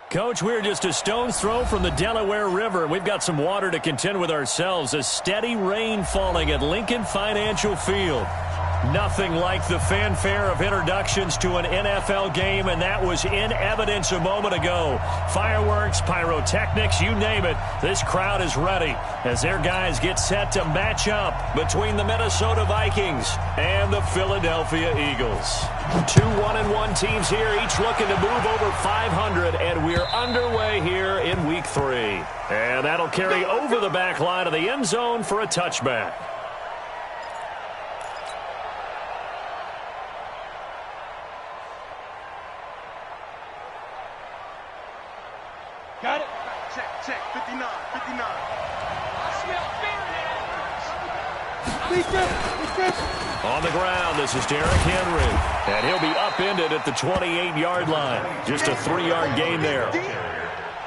Coach, we're just a stone's throw from the Delaware River. We've got some water to contend with ourselves. A steady rain falling at Lincoln Financial Field. Nothing like the fanfare of introductions to an NFL game, and that was in evidence a moment ago. Fireworks, pyrotechnics, you name it. This crowd is ready as their guys get set to match up between the Minnesota Vikings and the Philadelphia Eagles. Two 1-1 teams here, each looking to move over 500, and we're underway here in Week 3. And that'll carry over the back line of the end zone for a touchback. Got it? Check, 59. On the ground, this is Derrick Henry. And he'll be upended at the 28-yard line. Just a 3-yard gain there.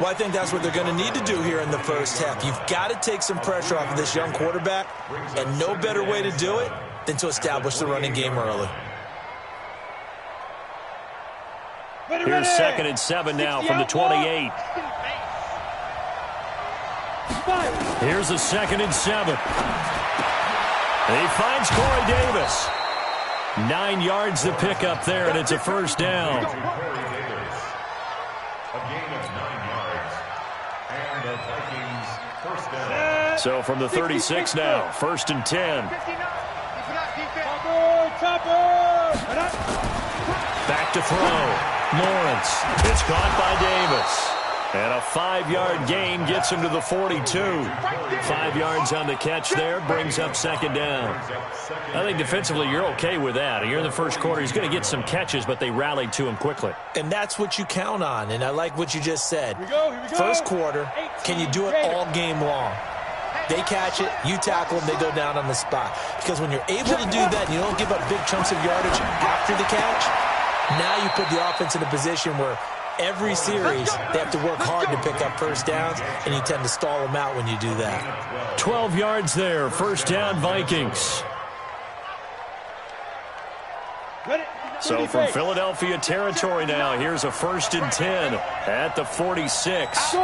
Well, I think that's what they're going to need to do here in the first half. You've got to take some pressure off of this young quarterback, and no better way to do it than to establish the running game early. Here's 2nd and 7 now from the 28. Here's a 2nd and 7. He finds Corey Davis. 9 yards to pick up there, and it's a first down. So from the 36 now, 1st and 10. Back to throw. Lawrence. It's caught by Davis. And a 5-yard gain gets him to the 42. 5 yards on the catch there, brings up 2nd down. I think defensively you're okay with that. You're in the first quarter. He's going to get some catches, but they rallied to him quickly. And that's what you count on, and I like what you just said. Here we go. First quarter, can you do it all game long? They catch it, you tackle them, they go down on the spot. Because when you're able to do that and you don't give up big chunks of yardage after the catch, now you put the offense in a position where every series they have to work hard to pick up first downs, and you tend to stall them out when you do that. 12 yards there, first down Vikings. So from Philadelphia territory now, here's a 1st and 10 at the 46. Go.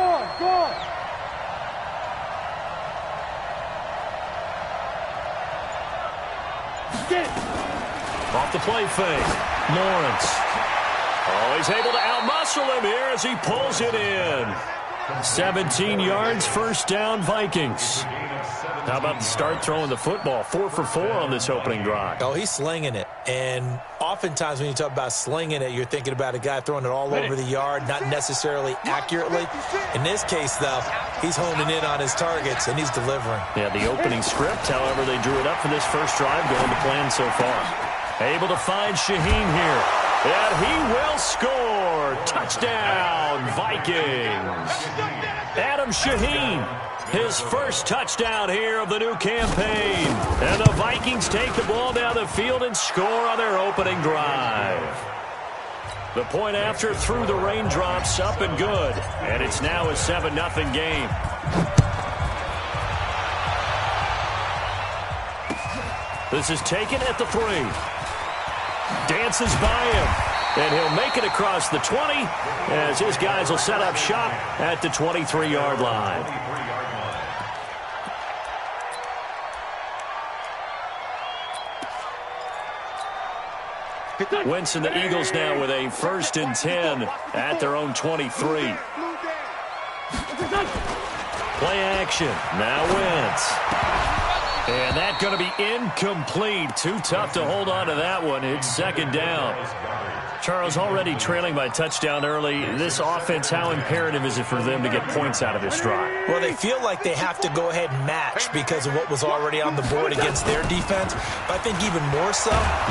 Off the play fake, Lawrence. Oh, he's able to outmuscle him here as he pulls it in. 17 yards, first down, Vikings. How about the start throwing the football? 4 for 4 on this opening drive. Oh, he's slinging it. And oftentimes when you talk about slinging it, you're thinking about a guy throwing it all over the yard, not necessarily accurately. In this case, though, he's honing in on his targets, and he's delivering. Yeah, the opening script, however, they drew it up for this first drive, going to plan so far. Able to find Shaheen here. And he will score. Touchdown, Vikings. Adam Shaheen, his first touchdown here of the new campaign. And the Vikings take the ball down the field and score on their opening drive. The point after through the raindrops, up and good. And it's now a 7-0 game. This is taken at the 3. Dances by him, and he'll make it across the 20 as his guys will set up shop at the 23-yard line. Wentz and the Eagles now with a 1st and 10 at their own 23. Play action, now Wentz. And that's going to be incomplete. Too tough to hold on to that one. It's 2nd down. Charles, already trailing by touchdown early. This offense, how imperative is it for them to get points out of this drive? Well, they feel like they have to go ahead and match because of what was already on the board against their defense. But I think even more so.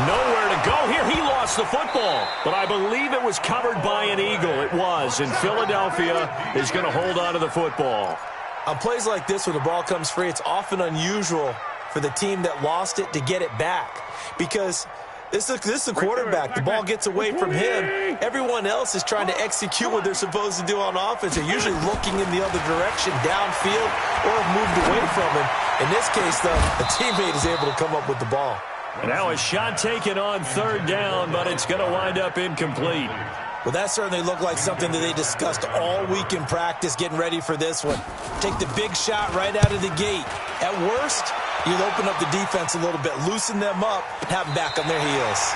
Nowhere to go here. He lost the football. But I believe it was covered by an Eagle. It was. And Philadelphia is going to hold on to the football. On plays like this where the ball comes free, it's often unusual for the team that lost it to get it back. Because this is a quarterback. The ball gets away from him. Everyone else is trying to execute what they're supposed to do on offense. They're usually looking in the other direction, downfield, or have moved away from him. In this case, though, a teammate is able to come up with the ball. And now a shot taken on 3rd down, but it's going to wind up incomplete. Well, that certainly looked like something that they discussed all week in practice getting ready for this one. Take the big shot right out of the gate. At worst, you'll open up the defense a little bit, loosen them up, and have them back on their heels.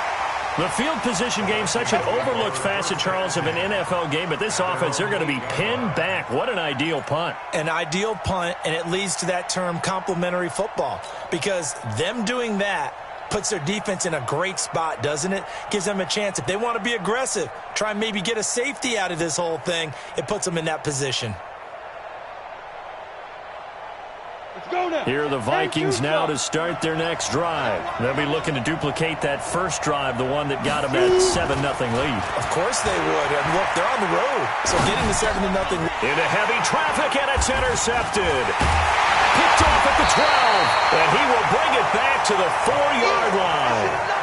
The field position game, such an overlooked facet, Charles, of an NFL game, but this offense, they're going to be pinned back. What an ideal punt. An ideal punt, and it leads to that term complementary football, because them doing that puts their defense in a great spot, doesn't it? Gives them a chance. If they want to be aggressive, try and maybe get a safety out of this whole thing, it puts them in that position. Here are the Vikings now to start their next drive. They'll be looking to duplicate that first drive, the one that got them that 7-0 lead. Of course they would. And look, they're on the road, so getting the 7-0. Into heavy traffic, and it's intercepted. Picked off at the 12, and he will bring it back to the 4-yard line.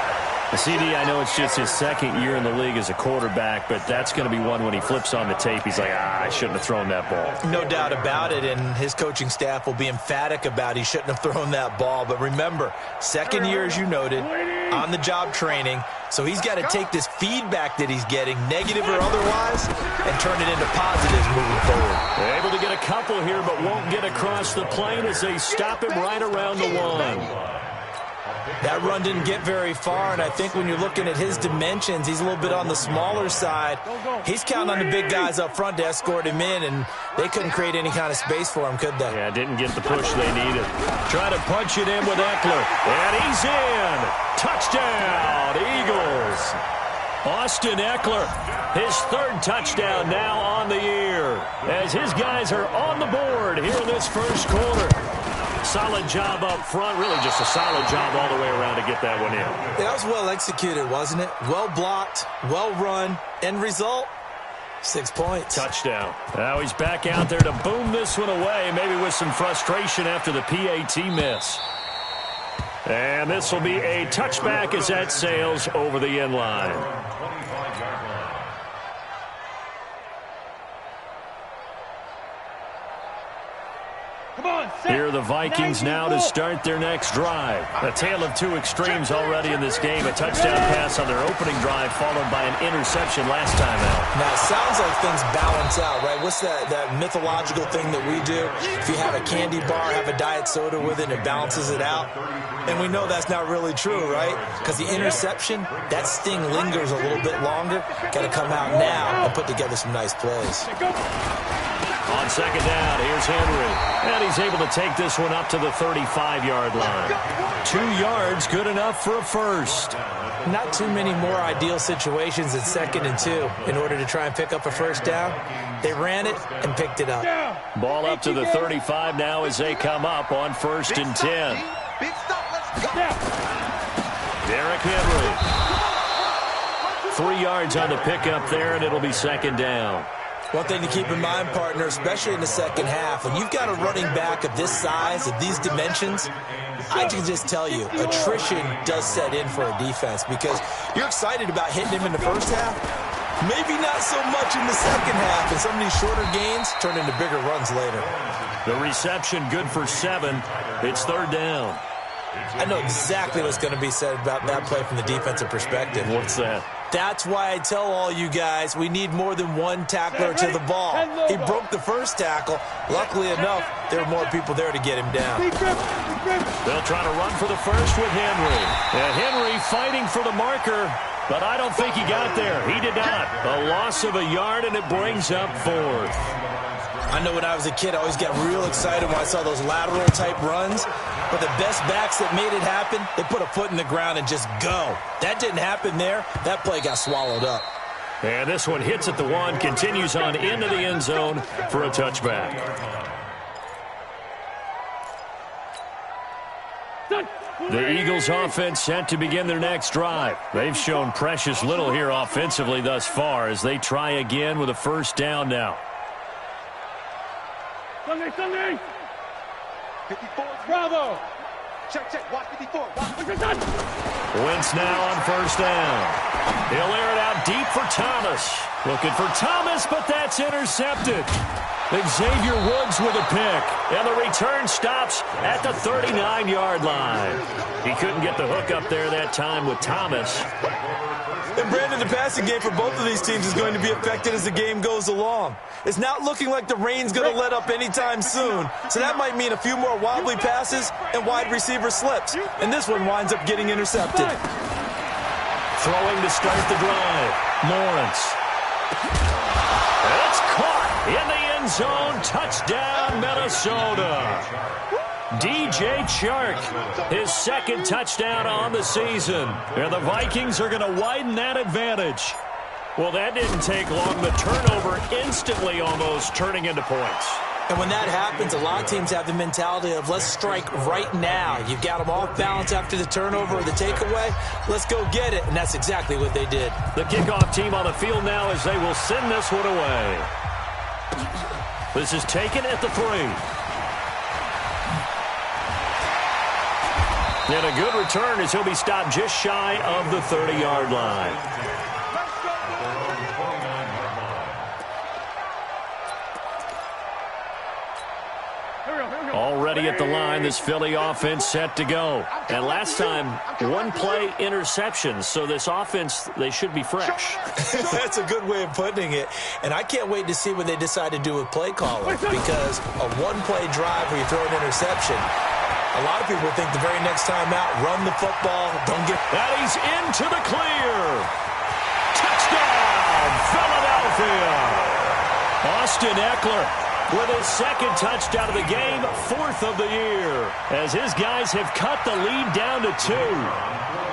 The CD, I know it's just his second year in the league as a quarterback, but that's going to be one when he flips on the tape. He's like, I shouldn't have thrown that ball. No doubt about it, and his coaching staff will be emphatic about he shouldn't have thrown that ball. But remember, second year, as you noted, on-the-job training, so he's got to take this feedback that he's getting, negative or otherwise, and turn it into positives moving forward. They're able to get a couple here, but won't get across the plane as they stop him right around the 1. That run didn't get very far, and I think when you're looking at his dimensions, he's a little bit on the smaller side. He's counting on the big guys up front to escort him in, and they couldn't create any kind of space for him, could they? Yeah, didn't get the push they needed. Try to punch it in with Eckler, and he's in. Touchdown, Eagles. Austin Eckler, his third touchdown now on the year, as his guys are on the board here in this first quarter. Solid job up front, really just a solid job all the way around to get that one in. That was well executed, wasn't it? Well blocked, well run, end result, 6 points. Touchdown. Now he's back out there to boom this one away, maybe with some frustration after the PAT miss. And this will be a touchback as that sails over the end line. Here are the Vikings now to start their next drive. A tale of two extremes already in this game. A touchdown pass on their opening drive followed by an interception last time out. Now, it sounds like things balance out, right? What's that mythological thing that we do? If you have a candy bar, have a diet soda with it, it balances it out. And we know that's not really true, right? Because the interception, that sting lingers a little bit longer. Got to come out now and put together some nice plays. On second down, here's Henry. And he's able to take this one up to the 35-yard line. 2 yards, good enough for a first. Not too many more ideal situations at 2nd and 2 in order to try and pick up a first down. They ran it and picked it up. Ball up to the 35 now as they come up on 1st and 10. Big stop, let's go. Derrick Henry. 3 yards on the pickup there, and it'll be 2nd down. One thing to keep in mind, partner, especially in the second half, when you've got a running back of this size, of these dimensions, I can just tell you, attrition does set in for a defense because you're excited about hitting him in the first half. Maybe not so much in the second half, and some of these shorter gains turn into bigger runs later. The reception good for 7. It's 3rd down. I know exactly what's going to be said about that play from the defensive perspective. What's that? That's why I tell all you guys we need more than one tackler to the ball. He broke the first tackle. Luckily enough, there were more people there to get him down. They'll try to run for the first with Henry. And Henry fighting for the marker, but I don't think he got there. He did not. A loss of a yard, and it brings up 4th. I know when I was a kid, I always got real excited when I saw those lateral-type runs. But the best backs that made it happen, they put a foot in the ground and just go. That didn't happen there. That play got swallowed up. And this one hits at the 1, continues on into the end zone for a touchback. The Eagles offense set to begin their next drive. They've shown precious little here offensively thus far as they try again with a first down now. Sunday. 54. Bravo. Check. Watch 54. Wentz now on first down. He'll air it out deep for Thomas. Looking for Thomas, but that's intercepted. Xavier Woods with a pick. And the return stops at the 39-yard line. He couldn't get the hook up there that time with Thomas. It And Brandon, the passing game for both of these teams is going to be affected as the game goes along. It's not looking like the rain's going to let up anytime soon, so that might mean a few more wobbly passes and wide receiver slips. And this one winds up getting intercepted. Throwing to start the drive, Lawrence. It's caught in the end zone. Touchdown, Minnesota. DJ Chark, his second touchdown on the season. And the Vikings are going to widen that advantage. Well, that didn't take long. The turnover instantly almost turning into points. And when that happens, a lot of teams have the mentality of let's strike right now. You've got them off balance after the turnover or the takeaway. Let's go get it. And that's exactly what they did. The kickoff team on the field now as they will send this one away. This is taken at the 3. And a good return as he'll be stopped just shy of the 30-yard line. Already at the line, this Philly offense set to go. And last time, one-play interceptions. So this offense, they should be fresh. That's a good way of putting it. And I can't wait to see what they decide to do with play calling. Because a one-play drive where you throw an interception, a lot of people think the very next time out, run the football, don't get... And he's into the clear. Touchdown, Philadelphia. Austin Eckler with his second touchdown of the game, 4th of the year, as his guys have cut the lead down to 2.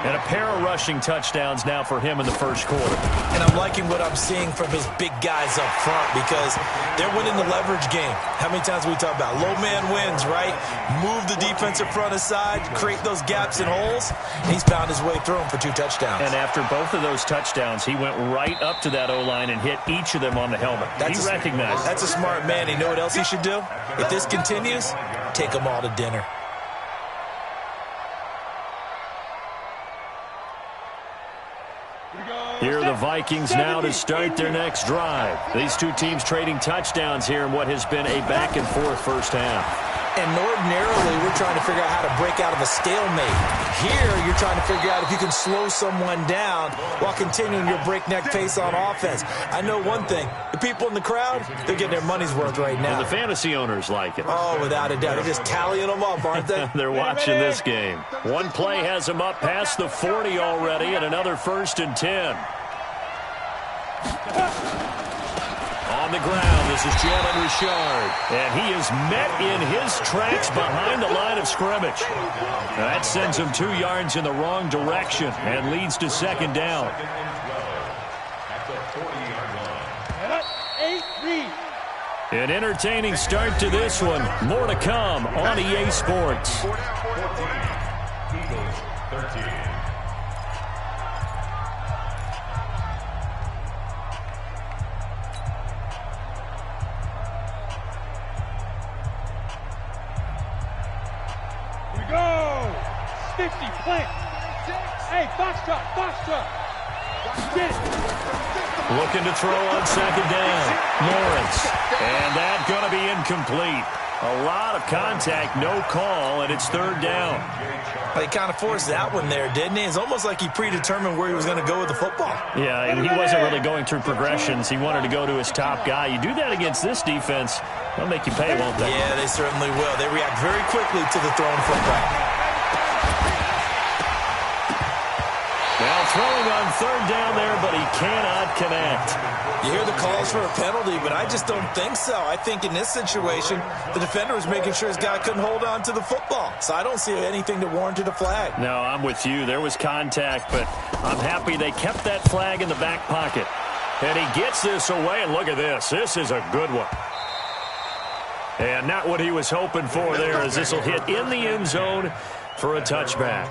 And a pair of rushing touchdowns now for him in the first quarter. And I'm liking what I'm seeing from his big guys up front because they're winning the leverage game. How many times we talk about low man wins, right? Move the defensive front aside, create those gaps and holes. And he's found his way through them for 2 touchdowns. And after both of those touchdowns, he went right up to that O-line and hit each of them on the helmet. He recognized it. That's a smart man. You know what else he should do? If this continues, take them all to dinner. Here are the Vikings now to start their next drive. These two teams trading touchdowns here in what has been a back-and-forth first half. And ordinarily, we're trying to figure out how to break out of a stalemate. Here, you're trying to figure out if you can slow someone down while continuing your breakneck pace on offense. I know one thing. The people in the crowd, they're getting their money's worth right now. And the fantasy owners like it. Oh, without a doubt. They're just tallying them up, aren't they? They're watching this game. One play has them up past the 40 already, and another 1st and 10. On the ground, this is Jalen Richard. And he is met in his tracks behind the line of scrimmage. Now that sends him 2 yards in the wrong direction and leads to 2nd down. An entertaining start to this one. More to come on EA Sports. Go! 50, plant. Hey, box truck. Get it. Looking to throw on 2nd down. Lawrence. And that's going to be incomplete. A lot of contact, no call, and it's 3rd down. Well, he kind of forced that one there, didn't he? It's almost like he predetermined where he was going to go with the football. Yeah, and he wasn't really going through progressions. He wanted to go to his top guy. You do that against this defense, they'll make you pay, won't they? Yeah, they certainly will. They react very quickly to the thrown football. Now throwing on 3rd down there, but he cannot connect. You hear the calls for a penalty, but I just don't think so. I think in this situation, the defender was making sure his guy couldn't hold on to the football. So I don't see anything to warrant a flag. No, I'm with you. There was contact, but I'm happy they kept that flag in the back pocket. And he gets this away, and look at this. This is a good one. And not what he was hoping for there, as this will hit in the end zone for a touchback.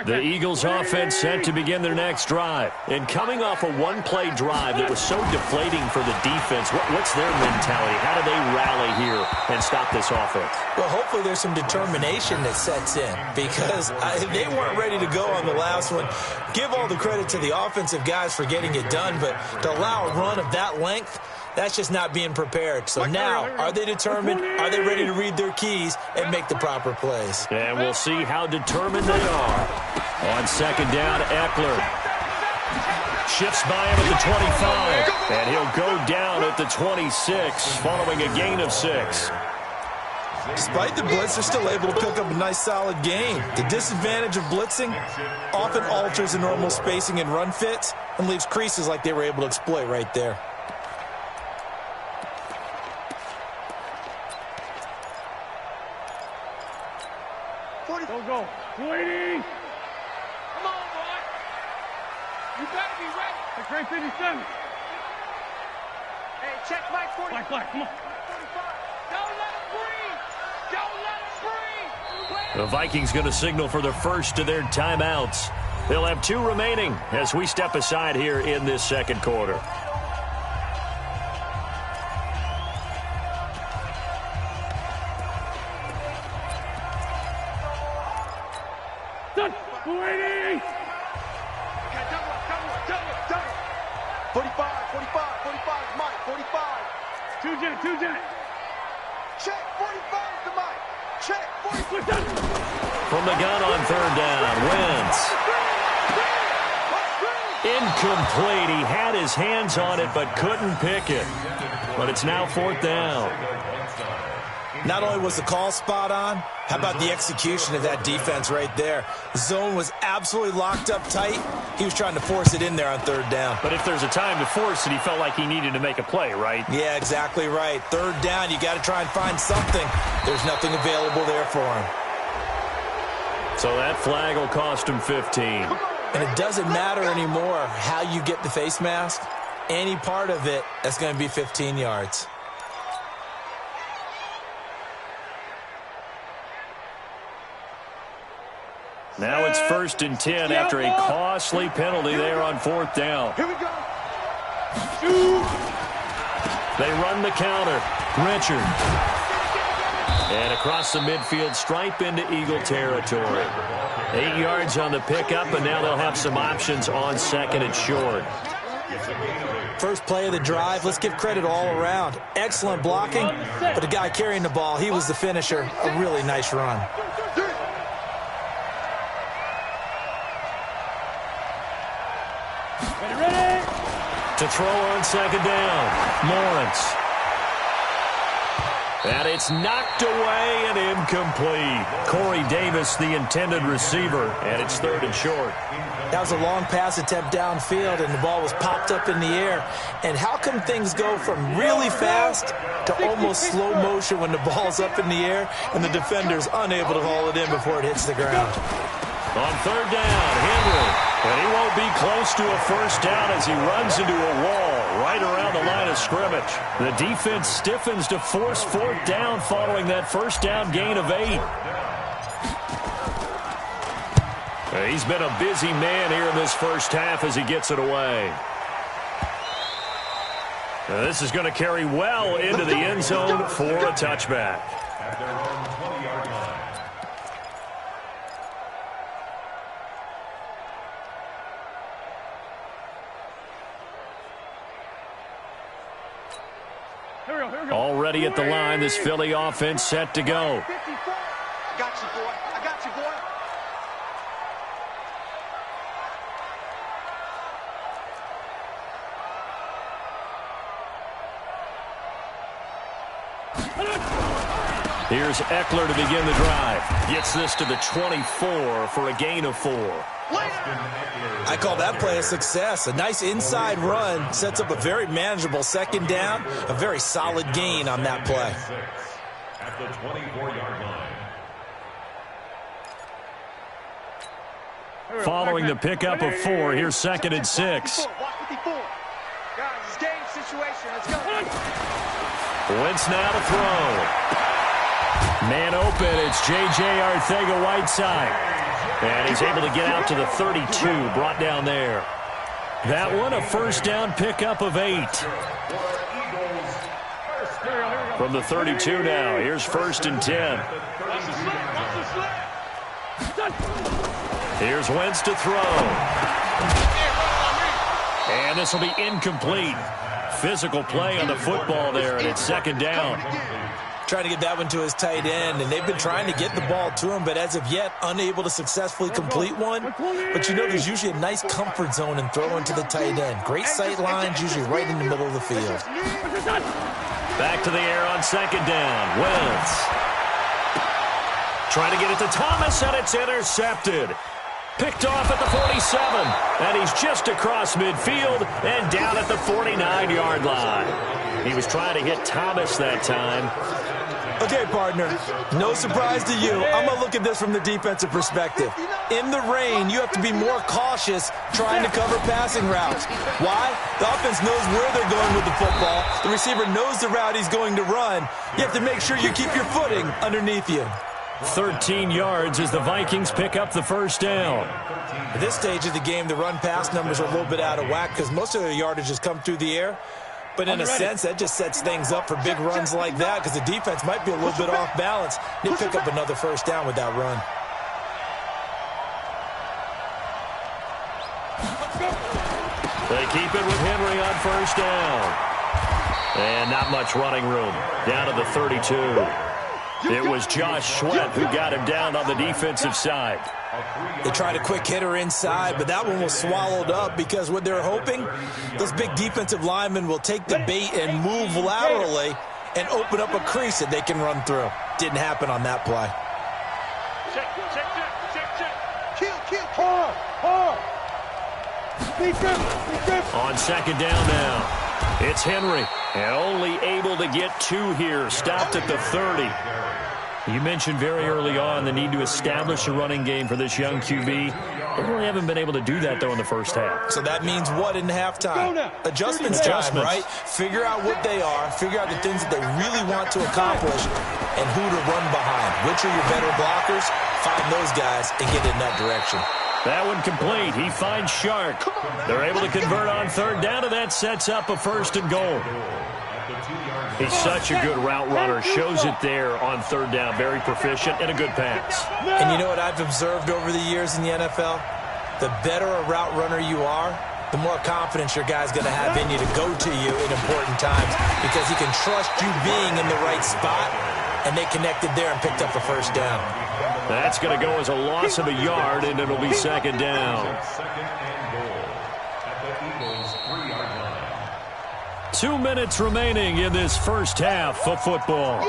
The Eagles offense set to begin their next drive. And coming off a one-play drive that was so deflating for the defense, what's their mentality? How do they rally here and stop this offense? Well, hopefully there's some determination that sets in because they weren't ready to go on the last one. Give all the credit to the offensive guys for getting it done, but to allow a run of that length, that's just not being prepared. So now, are they determined? Are they ready to read their keys and make the proper plays? And we'll see how determined they are. On second down, Eckler shifts by him at the 25, and he'll go down at the 26 following a gain of 6. Despite the blitz, they're still able to pick up a nice, solid gain. The disadvantage of blitzing often alters the normal spacing and run fits and leaves creases like they were able to exploit right there. Go. 280. Come on, boy. You better be ready. The Crane 57. Hey, check Mike 40. Black, come on. 45. Don't let him breathe. Don't let him breathe. The Vikings going to signal for the first of their timeouts. They'll have 2 remaining as we step aside here in this second quarter. Done. 280. 45, Mike, 45. Two jet. Check, 45 to Mike. Check, 45. From the gun on third down, Wentz. Incomplete. He had his hands on it but couldn't pick it. But it's now fourth down. Not only was the call spot on, how about the execution of that defense right there? The zone was absolutely locked up tight. He was trying to force it in there on third down. But if there's a time to force it, he felt like he needed to make a play, right? Yeah, exactly right. Third down, you got to try and find something. There's nothing available there for him. So that flag will cost him 15. And it doesn't matter anymore how you get the face mask. Any part of it, that's going to be 15 yards. Now it's 1st and 10 after a costly penalty there on fourth down. Here we go. They run the counter. Richard. And across the midfield stripe into Eagle territory. 8 yards on the pickup, and now they'll have some options on second and short. First play of the drive, let's give credit all around. Excellent blocking, but the guy carrying the ball, he was the finisher. A really nice run. Ready. To throw on second down, Lawrence. And it's knocked away and incomplete. Corey Davis, the intended receiver, and it's third and short. That was a long pass attempt downfield, and the ball was popped up in the air. And how come things go from really fast to almost slow motion when the ball's up in the air and the defender's unable to haul it in before it hits the ground? On third down, Henry. And he won't be close to a first down as he runs into a wall right around the line of scrimmage. The defense stiffens to force fourth down following that first down gain of 8. He's been a busy man here in this first half as he gets it away. This is going to carry well into the end zone for a touchback. Already at the line, this Philly offense set to go. I got you, boy. I got you, boy. Here's Eckler to begin the drive. Gets this to the 24 for a gain of 4. I call that play a success. A nice inside run sets up a very manageable second down. A very solid gain on that play. At the 24-yard line. Following the pickup of 4, here's second and 6. Guys, it's game situation. Let's go. Wentz now to throw. Man open, it's J.J. Arcega-Whiteside. And he's able to get out to the 32, brought down there. That one, a first down pickup of 8. From the 32 now, here's 1st and 10. Here's Wentz to throw. And this will be incomplete. Physical play on the football there, and it's 2nd down. Trying to get that one to his tight end, and they've been trying to get the ball to him, but as of yet, unable to successfully complete one. But you know, there's usually a nice comfort zone in throwing to the tight end. Great sight lines, usually right in the middle of the field. Back to the air on 2nd down. Wentz trying to get it to Thomas, and it's intercepted. Picked off at the 47, and he's just across midfield and down at the 49-yard line. He was trying to hit Thomas that time. Okay, partner, no surprise to you. I'm going to look at this from the defensive perspective. In the rain, you have to be more cautious trying to cover passing routes. Why? The offense knows where they're going with the football. The receiver knows the route he's going to run. You have to make sure you keep your footing underneath you. 13 yards as the Vikings pick up the first down. At this stage of the game, the run-pass numbers are a little bit out of whack because most of the yardage has come through the air. But in a sense, that just sets things up for big runs like that because the defense might be a little bit off balance. They pick up another first down with that run. They keep it with Henry on first down. And not much running room. Down to the 32. It was Josh Sweat who got him down on the defensive side. They tried a quick hitter inside, but that one was swallowed up because what they're hoping, those big defensive linemen will take the bait and move laterally and open up a crease that they can run through. Didn't happen on that play. On 2nd down now, it's Henry. And only able to get 2 here. Stopped at the 30. You mentioned very early on the need to establish a running game for this young QB. They really haven't been able to do that, though, in the first half. So that means what in halftime? Adjustments time, right? Figure out what they are. Figure out the things that they really want to accomplish and who to run behind. Which are your better blockers? Find those guys and get in that direction. That one complete. He finds Shark. They're able to convert on 3rd down, and that sets up a 1st and goal. He's such a good route runner. Shows it there on 3rd down. Very proficient and a good pass. And you know what I've observed over the years in the NFL? The better a route runner you are, the more confidence your guy's going to have in you to go to you in important times because he can trust you being in the right spot, and they connected there and picked up a 1st down. That's going to go as a loss of a yard, and it'll be 2nd down. 2 minutes remaining in this first half of football.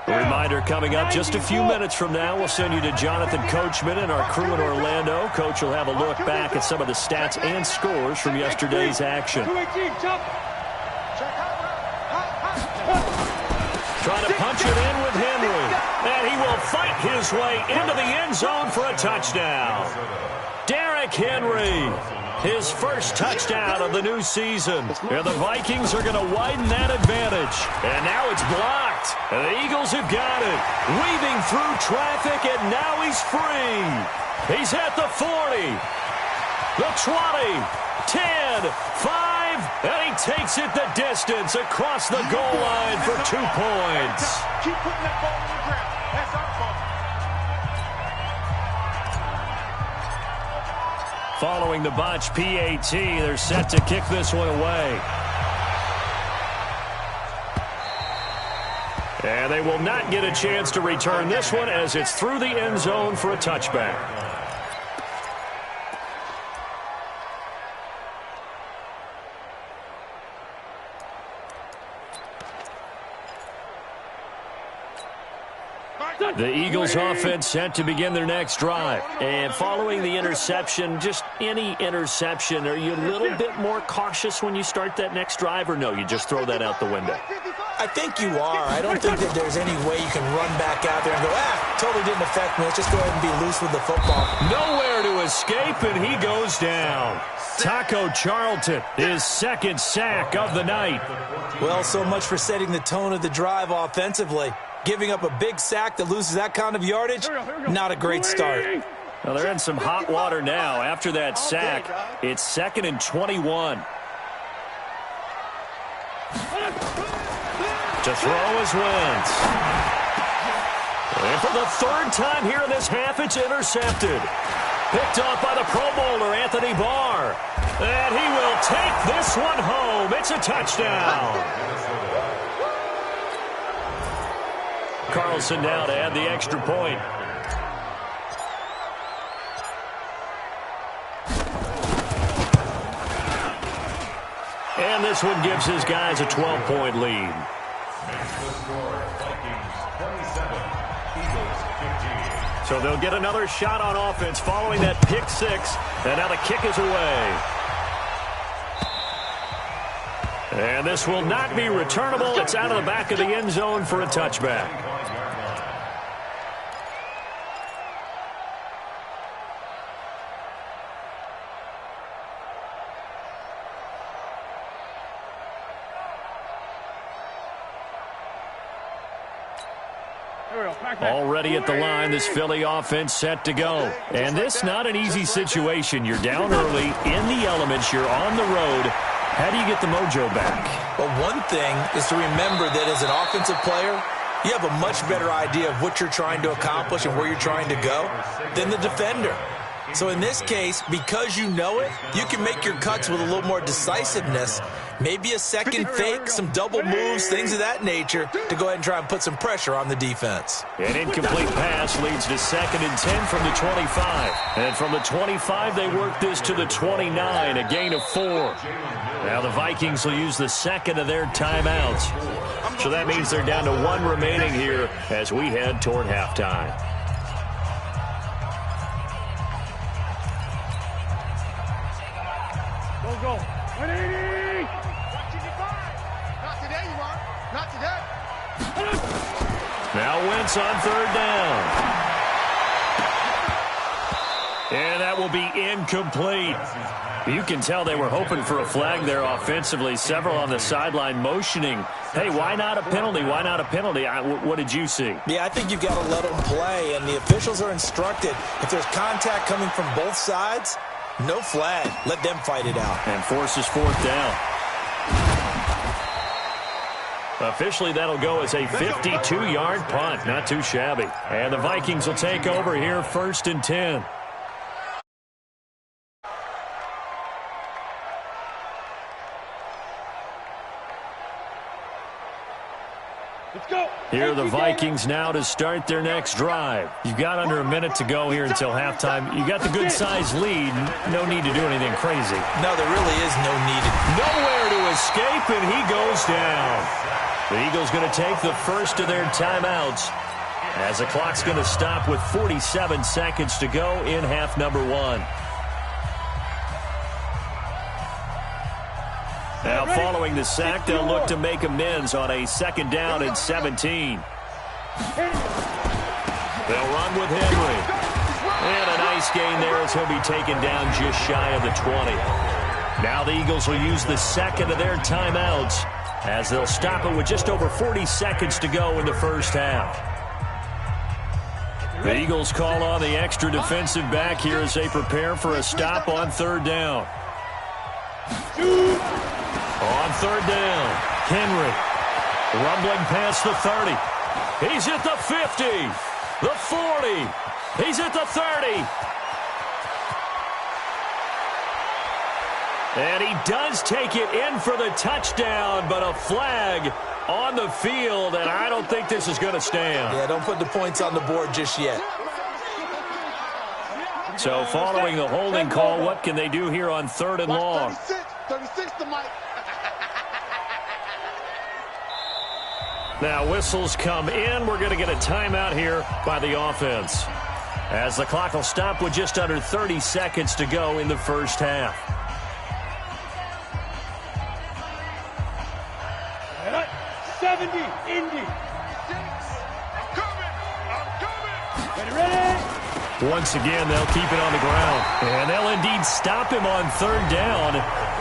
A reminder coming up just a few minutes from now. We'll send you to Jonathan Coachman and our crew in Orlando. Coach will have a look back at some of the stats and scores from yesterday's action. Trying to punch it in with Henry. And he will fight his way into the end zone for a touchdown. Derrick Henry, his first touchdown of the new season. And the Vikings are going to widen that advantage. And now it's blocked. And the Eagles have got it. Weaving through traffic, and now he's free. He's at the 40, the 20, 10, 5, and he takes it the distance across the goal line for 2 points. Keep putting that ball on the ground. That's our fault. Following the botch PAT, they're set to kick this one away. And they will not get a chance to return this one as it's through the end zone for a touchback. The Eagles offense set to begin their next drive. And following the interception, just any interception, are you a little bit more cautious when you start that next drive, or no, you just throw that out the window? I think you are. I don't think that there's any way you can run back out there and go, totally didn't affect me. Let's just go ahead and be loose with the football. Nowhere Nowhere to escape, and he goes down. Taco Charlton, his second sack of the night. Well, so much for setting the tone of the drive offensively. Giving up a big sack that loses that kind of yardage, not a great start. Well, they're in some hot water now. After that sack, it's 2nd and 21. To throw is Wentz. And for the third time here in this half, it's intercepted. Picked off by the Pro Bowler, Anthony Barr. And he will take this one home. It's a touchdown. Carlson now to add the extra point. And this one gives his guys a 12-point lead. So they'll get another shot on offense following that pick six. And now the kick is away. And this will not be returnable. It's out of the back of the end zone for a touchback. Already at the line, this Philly offense set to go. And this not an easy situation. You're down early, in the elements, you're on the road. How do you get the mojo back? Well, one thing is to remember that as an offensive player, you have a much better idea of what you're trying to accomplish and where you're trying to go than the defender. So in this case, because you know it, you can make your cuts with a little more decisiveness, maybe a second fake, some double moves, things of that nature, to go ahead and try and put some pressure on the defense. An incomplete pass leads to 2nd and 10 from the 25. And from the 25, they work this to the 29, a gain of 4. Now the Vikings will use the second of their timeouts. So that means they're down to 1 remaining here as we head toward halftime. Go. 180. Not today, you are. Not today. Now Wentz on 3rd down. And that will be incomplete. You can tell they were hoping for a flag there offensively. Several on the sideline motioning. Hey, why not a penalty? Why not a penalty? What did you see? Yeah, I think you've got to let them play, and the officials are instructed if there's contact coming from both sides, no flag. Let them fight it out. And forces 4th down. Officially, that'll go as a 52-yard punt. Not too shabby. And the Vikings will take over here 1st and 10. Here are the Vikings now to start their next drive. You've got under a minute to go here until halftime. You got the good-sized lead. No need to do anything crazy. No, there really is no need. Nowhere to escape, and he goes down. The Eagles going to take the first of their timeouts as the clock's going to stop with 47 seconds to go in half number 1. Now, following the sack, they'll look to make amends on a 2nd down and 17. They'll run with Henry. And a nice gain there as he'll be taken down just shy of the 20. Now the Eagles will use the second of their timeouts as they'll stop it with just over 40 seconds to go in the first half. The Eagles call on the extra defensive back here as they prepare for a stop on 3rd down. On 3rd down, Henry rumbling past the 30. He's at the 50, the 40. He's at the 30. And he does take it in for the touchdown, but a flag on the field, and I don't think this is going to stand. Yeah, don't put the points on the board just yet. So following the holding call, what can they do here on 3rd and long? 36 to Mike. Now whistles come in. We're going to get a timeout here by the offense as the clock will stop with just under 30 seconds to go in the first half. All right, 70, Indy. I'm coming. Ready? Once again, they'll keep it on the ground. And they'll indeed stop him on third down.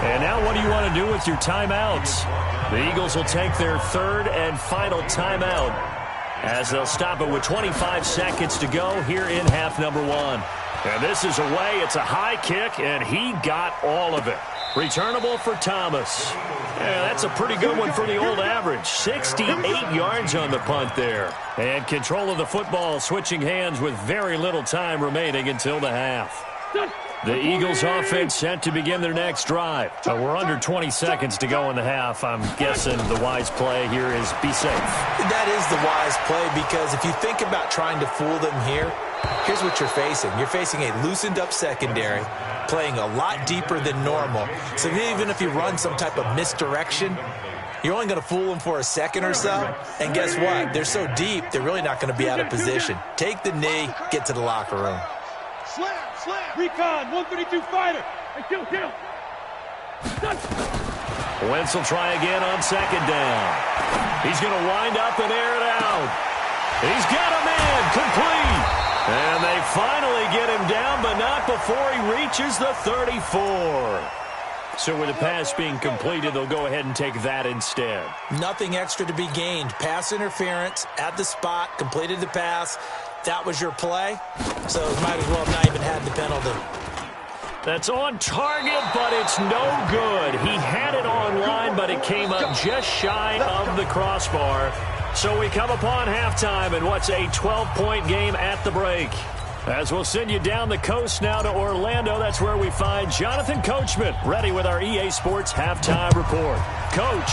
And now what do you want to do with your timeouts? The Eagles will take their third and final timeout as they'll stop it with 25 seconds to go here in half number one. And this is away. It's a high kick, and he got all of it. Returnable for Thomas. Yeah, that's a pretty good one for the old average. 68 yards on the punt there. And control of the football switching hands with very little time remaining until the half. The Eagles offense set to begin their next drive. We're under 20 seconds to go in the half. I'm guessing the wise play here is be safe. That is the wise play, because if you think about trying to fool them here, here's what you're facing. You're facing a loosened up secondary, playing a lot deeper than normal. So even if you run some type of misdirection, you're only going to fool them for a second or so. And guess what? They're so deep, they're really not going to be out of position. Take the knee, get to the locker room. Slam, slam. Recon, 132 fighter. Hey, kill. Wentz will try again on second down. He's going to wind up and air it out. He's got a man complete. And they finally get him down, but not before he reaches the 34. So with the pass being completed, they'll go ahead and take that instead. Nothing extra to be gained. Pass interference at the spot, completed the pass. That was your play, so might as well have not even had the penalty. That's on target, but it's no good. He had it on line, but it came up just shy of the crossbar. So we come upon halftime in what's a 12-point game at the break. As we'll send you down the coast now to Orlando, that's where we find Jonathan Coachman, ready with our EA Sports halftime report. Coach.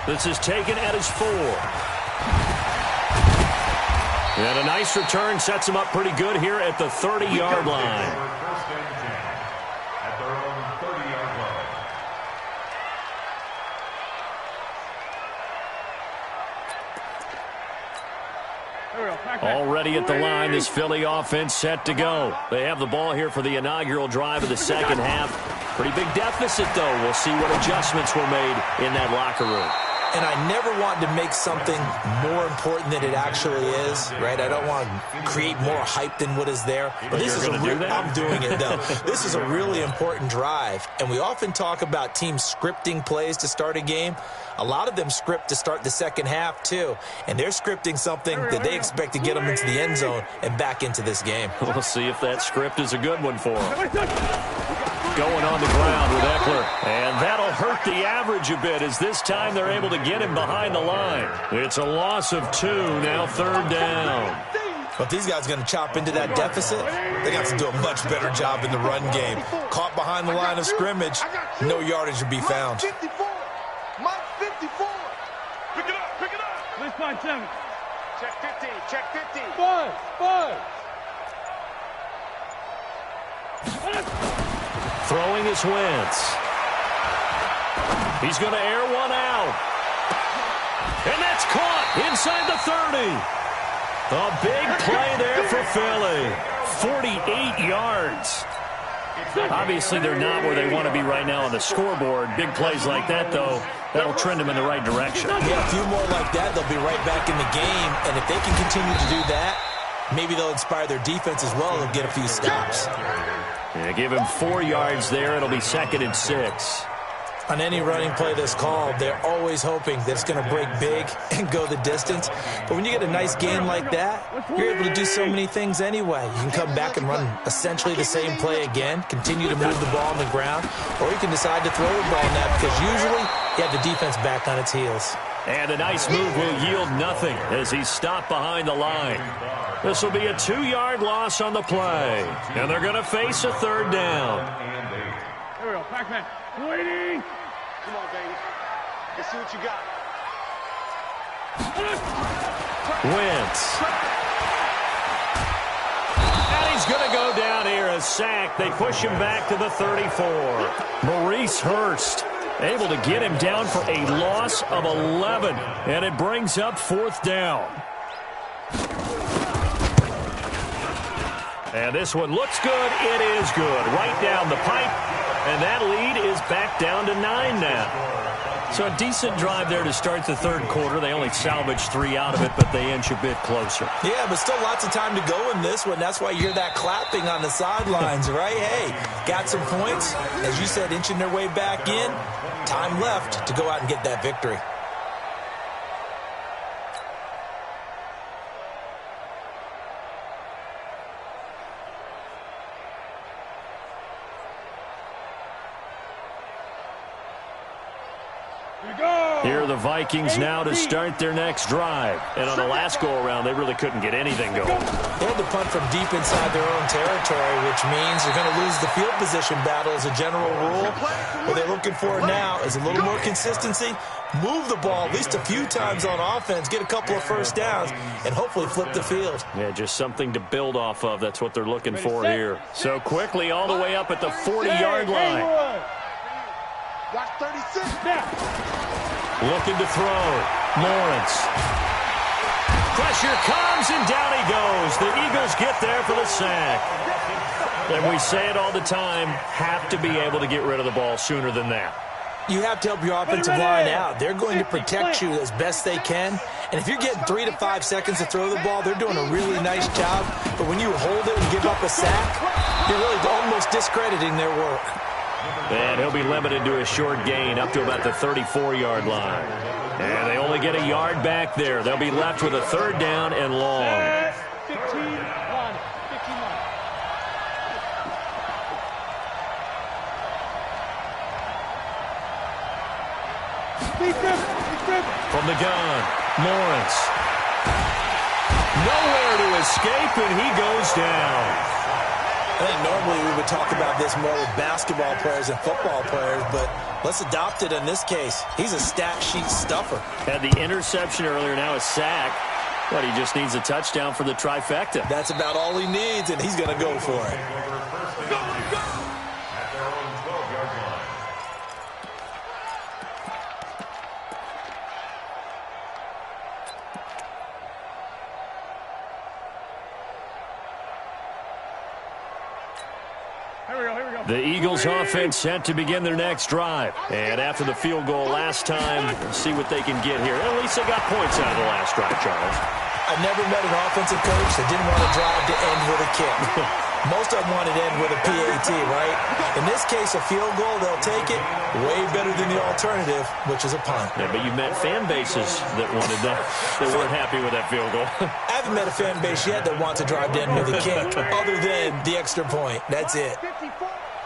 This is taken at his 4. And a nice return sets him up pretty good here at the 30-yard line. At their own 30-yard line. Already at the line, this Philly offense set to go. They have the ball here for the inaugural drive of the second half. Pretty big deficit, though. We'll see what adjustments were made in that locker room. And I never want to make something more important than it actually is, right? I don't want to create more hype than what is there. But this is I'm doing it, though. This is a really important drive. And we often talk about teams scripting plays to start a game. A lot of them script to start the second half, too. And they're scripting something that they expect to get them into the end zone and back into this game. We'll see if that script is a good one for them. Going on the ground with Eckler. And that'll hurt the average a bit, as this time they're able to get him behind the line. It's a loss of 2, now third down. But these guys are going to chop into that deficit. They got to do a much better job in the run game. Caught behind the line of scrimmage, no yardage to be found. Mike 54. Mike 54. Pick it up. Let's find 7. Check 50. Check 50. 5. Throwing is Wentz. He's going to air one out. And that's caught inside the 30. A big play there for Philly. 48 yards. Obviously, they're not where they want to be right now on the scoreboard. Big plays like that, though, that'll trend them in the right direction. Yeah, a few more like that, they'll be right back in the game. And if they can continue to do that, maybe they'll inspire their defense as well. They'll get a few stops. Yeah, give him 4 yards there. It'll be 2nd and 6. On any running play that's called, they're always hoping that it's going to break big and go the distance. But when you get a nice game like that, you're able to do so many things anyway. You can come back and run essentially the same play again, continue to move the ball on the ground, or you can decide to throw the ball now, because usually you have the defense back on its heels. And a nice move will yield nothing as he's stopped behind the line. This will be a 2-yard loss on the play. And they're going to face a third down. Here we go, Pac-Man. Waiting. Come on, baby. Let's see what you got. Wentz. And he's going to go down here, a sack. They push him back to the 34. Maurice Hurst able to get him down for a loss of 11. And it brings up 4th down. And this one looks good. It is good. Right down the pipe. And that lead is back down to 9 now. So a decent drive there to start the third quarter. They only salvaged 3 out of it, but they inch a bit closer. Yeah, but still lots of time to go in this one. That's why you hear that clapping on the sidelines, right? Hey, got some points. As you said, inching their way back in. Time left to go out and get that victory. Here are the Vikings now to start their next drive. And on the last go-around, they really couldn't get anything going. They had to punt from deep inside their own territory, which means they're going to lose the field position battle as a general rule. What they're looking for now is a little more consistency, move the ball at least a few times on offense, get a couple of first downs, and hopefully flip the field. Yeah, just something to build off of. That's what they're looking for here. So quickly all the way up at the 40-yard line. Watch 36 now. Looking to throw. Lawrence. Pressure comes, and down he goes. The Eagles get there for the sack. And we say it all the time, have to be able to get rid of the ball sooner than that. You have to help your offensive line out. They're going to protect you as best they can. And if you're getting 3 to 5 seconds to throw the ball, they're doing a really nice job. But when you hold it and give up a sack, you're really almost discrediting their work. And he'll be limited to a short gain up to about the 34-yard line. And they only get a yard back there. They'll be left with a third down and long. 15 line. 15 line. From the gun, Lawrence. Nowhere to escape, and he goes down. I think normally we would talk about this more with basketball players and football players, but let's adopt it in this case. He's a stat sheet stuffer. Had the interception earlier, now a sack. But he just needs a touchdown for the trifecta. That's about all he needs, and he's going to go for it. The Eagles offense set to begin their next drive. And after the field goal last time, see what they can get here. At least they got points out of the last drive, Charles. I've never met an offensive coach that didn't want to drive to end with a kick. Most of them wanted to end with a PAT, right? In this case, a field goal, they'll take it. Way better than the alternative, which is a punt. Yeah, but you've met fan bases that wanted that, that weren't happy with that field goal. I haven't met a fan base yet that wants to drive to end with a kick, other than the extra point. That's it. 54.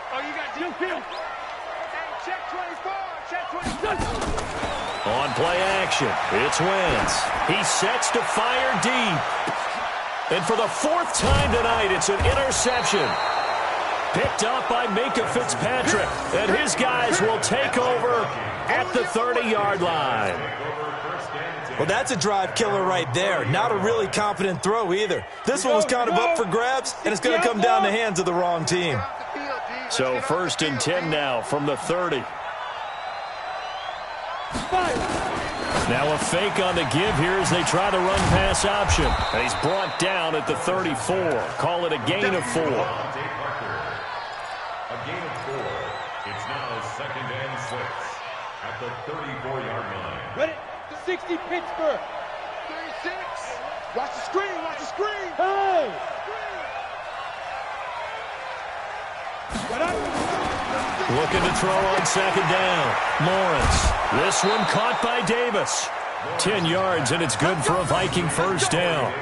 Oh, you got two field. Check 24. Check 24. On play action, it's Wentz. He sets to fire deep. And for the fourth time tonight, it's an interception. Picked up by Minka Fitzpatrick. And his guys will take over at the 30-yard line. Well, that's a drive killer right there. Not a really confident throw either. This one was kind of up for grabs, and it's going to come down the hands of the wrong team. So 1st and 10 now from the 30. Now a fake on the give here as they try the run-pass option. And he's brought down at the 34. Call it a gain of 4. A gain of 4. It's now 2nd and 6 at the 34-yard line. Ready? 60 Pittsburgh. 36. Watch the screen. Watch the screen. Hey! Looking to throw on 2nd down. Lawrence. This one caught by Davis. 10 yards, and it's good for a Viking first down.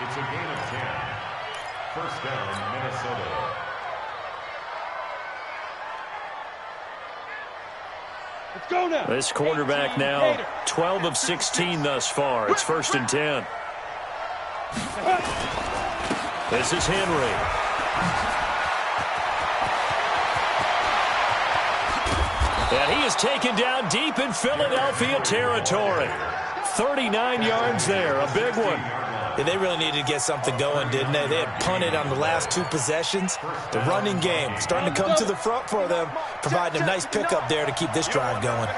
It's a gain of 10. First down, Minnesota. Let's go now. This quarterback now 12 of 16 thus far. It's 1st and 10. This is Henry. And he is taken down deep in Philadelphia territory. 39 yards there, a big one. Yeah, they really needed to get something going, didn't they? They had punted on the last 2 possessions. The running game starting to come to the front for them, providing a nice pickup there to keep this drive going.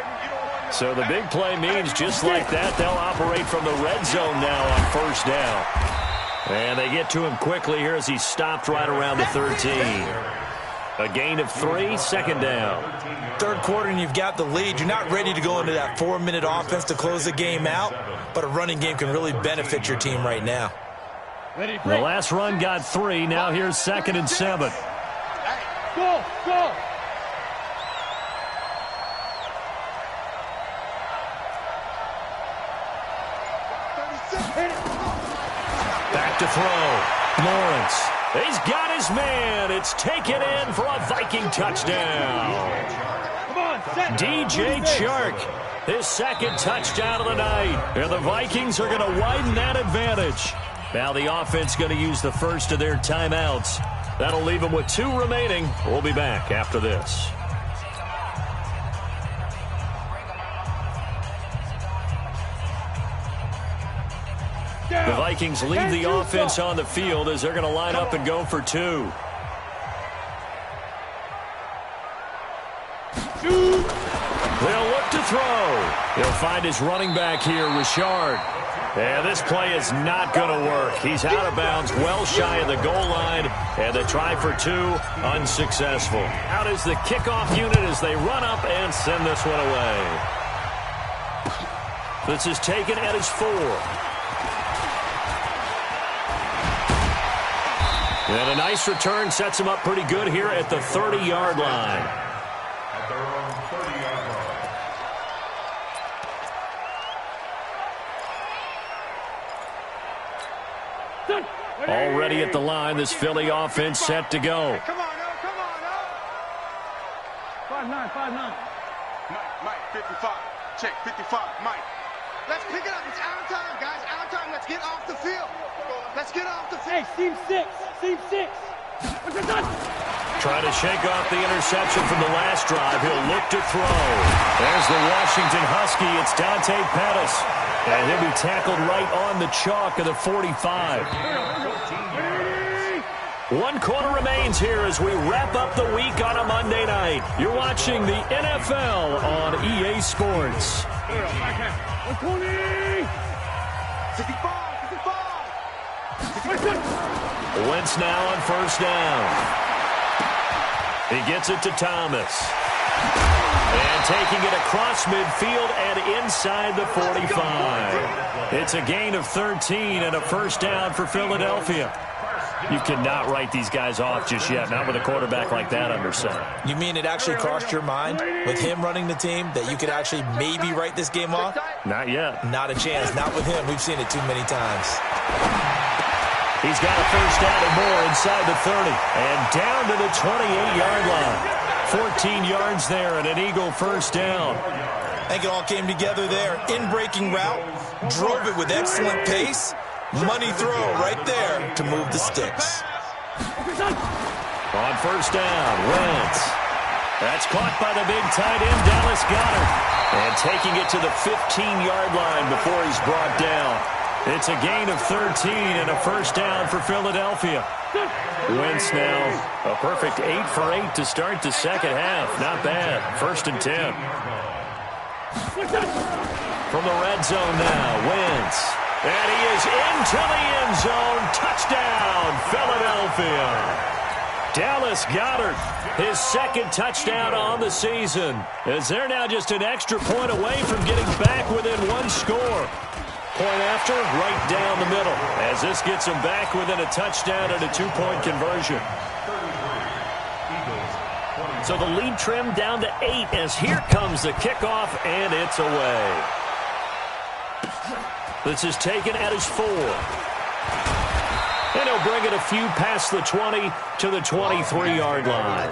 So the big play means just like that, they'll operate from the red zone now on 1st down. And they get to him quickly here as he's stopped right around the 13. A gain of 3, second down. Third quarter and you've got the lead. You're not ready to go into that 4-minute offense to close the game out, but a running game can really benefit your team right now. The last run got 3. Now here's 2nd and 7. Go, go. Back to throw. Lawrence. He's got his man. It's taken in for a Viking touchdown. Come on, set. DJ Chark, his 2nd touchdown of the night. And the Vikings are going to widen that advantage. Now the offense going to use the first of their timeouts. That'll leave them with 2 remaining. We'll be back after this. The Vikings leave the offense on the field as they're going to line up and go for 2. They'll look to throw. He'll find his running back here, Richard. And this play is not going to work. He's out of bounds, well shy of the goal line. And the try for 2, unsuccessful. Out is the kickoff unit as they run up and send this one away. This is taken at his 4. And a nice return sets him up pretty good here at the 30-yard line. At their own 30-yard line. Already at the line, this Philly offense set to go. Come on, now, come on, now. 5-9. Mike, 55. Check, 55, Mike. Let's pick it up. It's our time, guys. Our time. Let's get off the field. Let's get off the field. Hey, seam 6. Seam 6. What's it done? Trying to shake off the interception from the last drive. He'll look to throw. There's the Washington Husky. It's Dante Pettis. And he'll be tackled right on the chalk of the 45. 1 quarter remains here as we wrap up the week on a Monday night. You're watching the NFL on EA Sports. 120. 55. Wentz now on first down. He gets it to Thomas. And taking it across midfield and inside the 45. It's a gain of 13 and a first down for Philadelphia. You cannot write these guys off just yet, not with a quarterback like that under center. You mean it actually crossed your mind with him running the team that you could actually maybe write this game off? Not yet. Not a chance. Not with him. We've seen it too many times. He's got a first down and more inside the 30. And down to the 28-yard line. 14 yards there and an Eagle first down. I think it all came together there. In-breaking route. Drove it with excellent pace. Money throw right there to move the sticks. On first down, Wentz. That's caught by the big tight end, Dallas Goedert. And taking it to the 15-yard line before he's brought down. It's a gain of 13 and a first down for Philadelphia. Wentz now a perfect 8 for 8 to start the second half. Not bad. 1st and 10. From the red zone now, Wentz. And he is into the end zone. Touchdown, Philadelphia. Dallas Goedert, his 2nd touchdown on the season. As they're now just an extra point away from getting back within 1 score. Point after, right down the middle. As this gets them back within a touchdown and a 2-point conversion. So the lead trimmed down to 8 as here comes the kickoff, and it's away. This is taken at his 4. And he'll bring it a few past the 20 to the 23-yard line.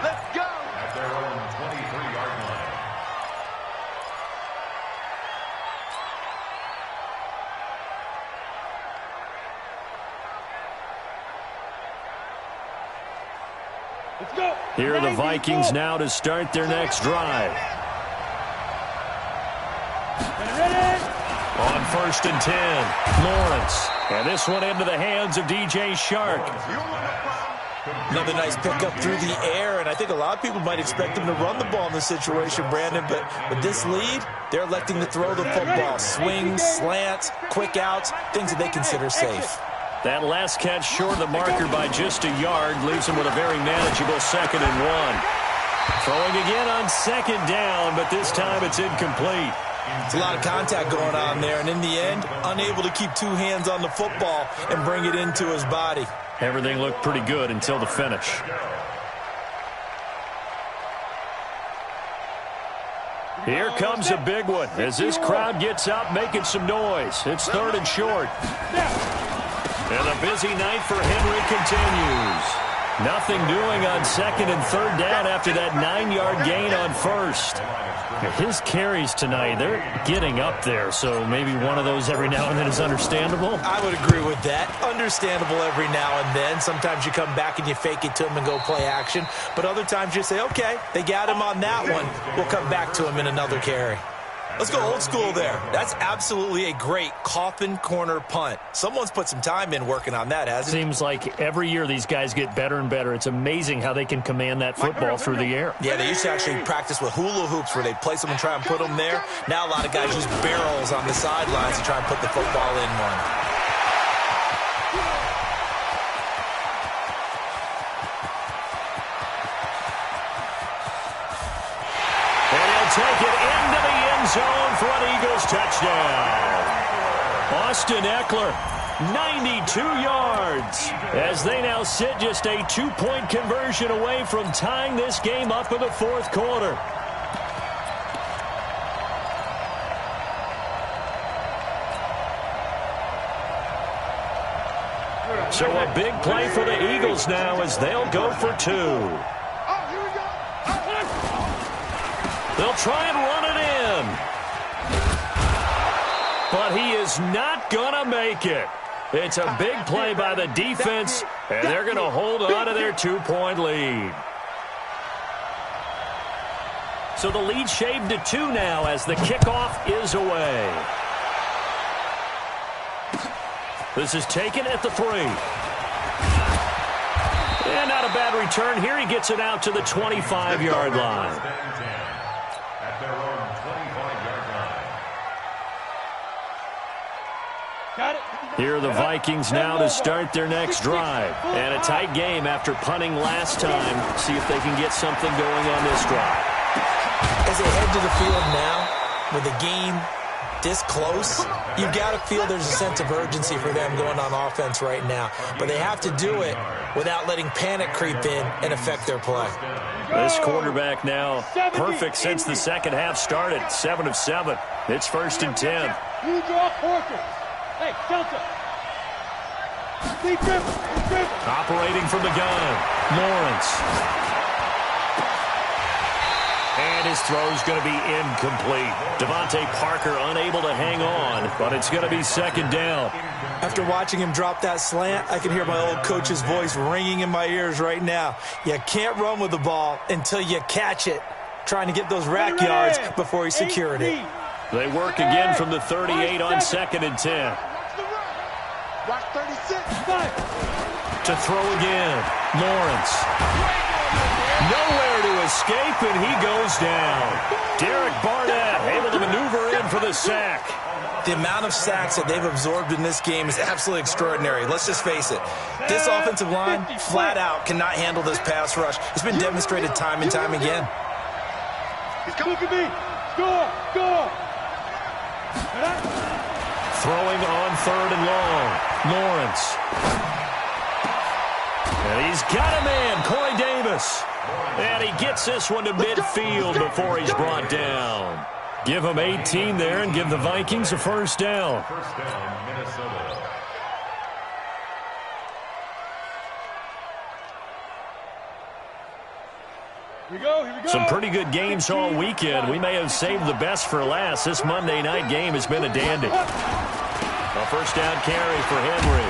Let's go. At their own 23-yard line. Let's go. Here are the Vikings now to start their next drive. Ready. On 1st and 10, Lawrence. And this one into the hands of DJ Chark. Another nice pickup through the air, and I think a lot of people might expect them to run the ball in this situation, Brandon, but with this lead, they're electing to throw the football. Swings, slants, quick outs, things that they consider safe. That last catch short of the marker by just a yard leaves him with a very manageable 2nd and 1. Throwing again on 2nd down, but this time it's incomplete. It's a lot of contact going on there, and in the end, unable to keep 2 hands on the football and bring it into his body. Everything looked pretty good until the finish. Here comes a big one as this crowd gets up making some noise. It's 3rd and short. And a busy night for Henry continues. Nothing doing on 2nd and 3rd down after that 9-yard gain on 1st. His carries tonight, they're getting up there, so maybe one of those every now and then is understandable. I would agree with that. Understandable every now and then. Sometimes you come back and you fake it to him and go play action. But other times you say, okay, they got him on that one. We'll come back to him in another carry. Let's go old school there. That's absolutely a great coffin corner punt. Someone's put some time in working on that, hasn't it? Seems like every year these guys get better and better. It's amazing how they can command that football through the air. Yeah, they used to actually practice with hula hoops where they place them and try and put them there. Now a lot of guys use barrels on the sidelines to try and put the football in one. Take it into the end zone for an Eagles touchdown. Austin Eckler, 92 yards, as they now sit just a 2-point conversion away from tying this game up in the 4th quarter. So a big play for the Eagles now as they'll go for 2. They'll try and run it in. But he is not going to make it. It's a big play by the defense, and they're going to hold on to their 2-point lead. So the lead shaved to 2 now as the kickoff is away. This is taken at the 3. And not a bad return here. He gets it out to the 25-yard line. Here are the Vikings now to start their next drive. And a tight game after punting last time. See if they can get something going on this drive. As they head to the field now, with the game this close, you've got to feel there's a sense of urgency for them going on offense right now. But they have to do it without letting panic creep in and affect their play. This quarterback now perfect since the second half started. 7 of 7. It's 1st and 10. You draw portraits. Hey, Delta. Operating from the gun, Lawrence. And his throw's going to be incomplete. Devontae Parker unable to hang on, but it's going to be 2nd down. After watching him drop that slant, I can hear my old coach's voice ringing in my ears right now. You can't run with the ball until you catch it. Trying to get those rack yards before he secured it. They work again from the 38 on 2nd and 10. Watch 36. To throw again, Lawrence. Nowhere to escape, and he goes down. Derek Barnett able to maneuver in for the sack. The amount of sacks that they've absorbed in this game is absolutely extraordinary. Let's just face it. This offensive line, flat out, cannot handle this pass rush. It's been demonstrated time and time again. Look at me. Score. Throwing on 3rd and long. Lawrence. And he's got a man, Corey Davis. And he gets this one to midfield before he's brought down. Give him 18 there and give the Vikings a 1st down. First down, Minnesota. Here we go. Some pretty good games all weekend. We may have saved the best for last. This Monday night game has been a dandy. A 1st down carry for Henry.